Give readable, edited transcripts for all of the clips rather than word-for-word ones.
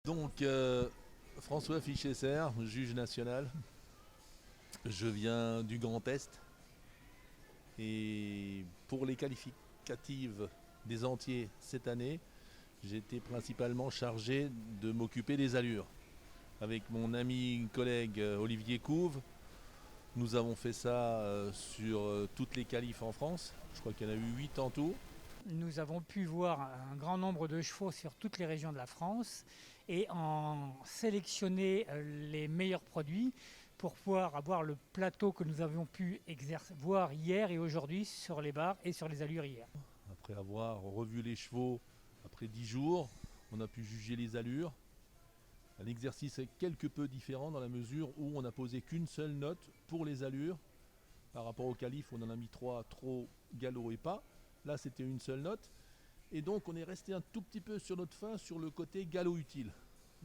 Donc, François Fichesser, juge national. Je viens du Grand Est. Et pour les qualificatives des entiers cette année, j'étais principalement chargé de m'occuper des allures. Avec mon ami collègue Olivier Couve, nous avons fait ça sur toutes les qualifs en France. Je crois qu'il y en a eu 8 en tout. Nous avons pu voir un grand nombre de chevaux sur toutes les régions de la France et en sélectionner les meilleurs produits pour pouvoir avoir le plateau que nous avions pu voir hier et aujourd'hui sur les barres et sur les allures hier. Après avoir revu les chevaux après 10 jours, on a pu juger les allures. L'exercice est quelque peu différent dans la mesure où on n'a posé qu'une seule note pour les allures. Par rapport au qualif, on en a mis 3, trop, galop et pas. Là, c'était une seule note. Et donc, on est resté un tout petit peu sur notre fin, sur le côté galop utile.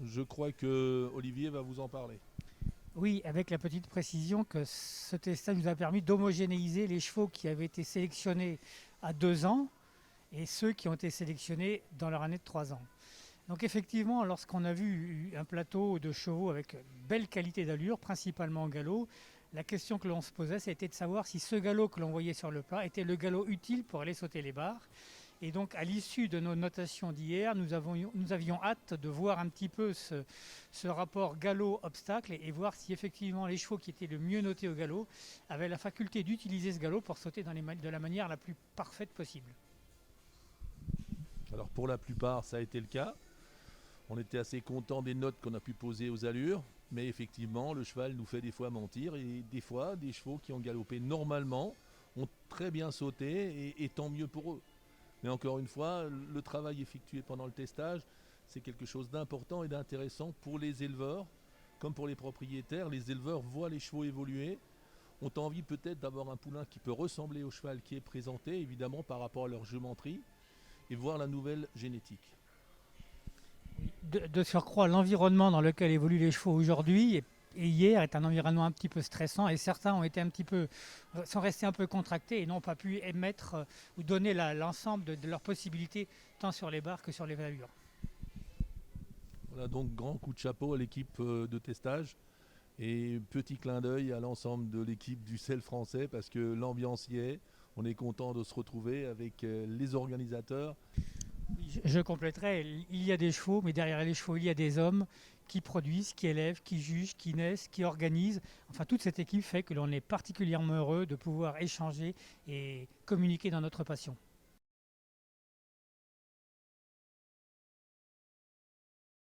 Je crois que Olivier va vous en parler. Oui, avec la petite précision que ce test nous a permis d'homogénéiser les chevaux qui avaient été sélectionnés à 2 ans et ceux qui ont été sélectionnés dans leur année de 3 ans. Donc effectivement, lorsqu'on a vu un plateau de chevaux avec belle qualité d'allure, principalement en galop, la question que l'on se posait, c'était de savoir si ce galop que l'on voyait sur le plat était le galop utile pour aller sauter les barres. Et donc, à l'issue de nos notations d'hier, nous avions hâte de voir un petit peu ce rapport galop-obstacle et voir si effectivement les chevaux qui étaient le mieux notés au galop avaient la faculté d'utiliser ce galop pour sauter de la manière la plus parfaite possible. Alors, pour la plupart, ça a été le cas. On était assez content des notes qu'on a pu poser aux allures. Mais effectivement, le cheval nous fait des fois mentir. Et des fois, des chevaux qui ont galopé normalement ont très bien sauté et tant mieux pour eux. Mais encore une fois, le travail effectué pendant le testage, c'est quelque chose d'important et d'intéressant pour les éleveurs, comme pour les propriétaires. Les éleveurs voient les chevaux évoluer, ont envie peut-être d'avoir un poulain qui peut ressembler au cheval qui est présenté, évidemment par rapport à leur jumenterie, et voir la nouvelle génétique. De surcroît, l'environnement dans lequel évoluent les chevaux aujourd'hui et hier est un environnement un petit peu stressant et certains sont restés un peu contractés et n'ont pas pu émettre ou donner l'ensemble de leurs possibilités tant sur les barres que sur les allures. Voilà donc grand coup de chapeau à l'équipe de testage et petit clin d'œil à l'ensemble de l'équipe du sel français parce que l'ambiance y est. On est content de se retrouver avec les organisateurs. Je compléterai, il y a des chevaux, mais derrière les chevaux, il y a des hommes qui produisent, qui élèvent, qui jugent, qui naissent, qui organisent. Enfin, toute cette équipe fait que l'on est particulièrement heureux de pouvoir échanger et communiquer dans notre passion.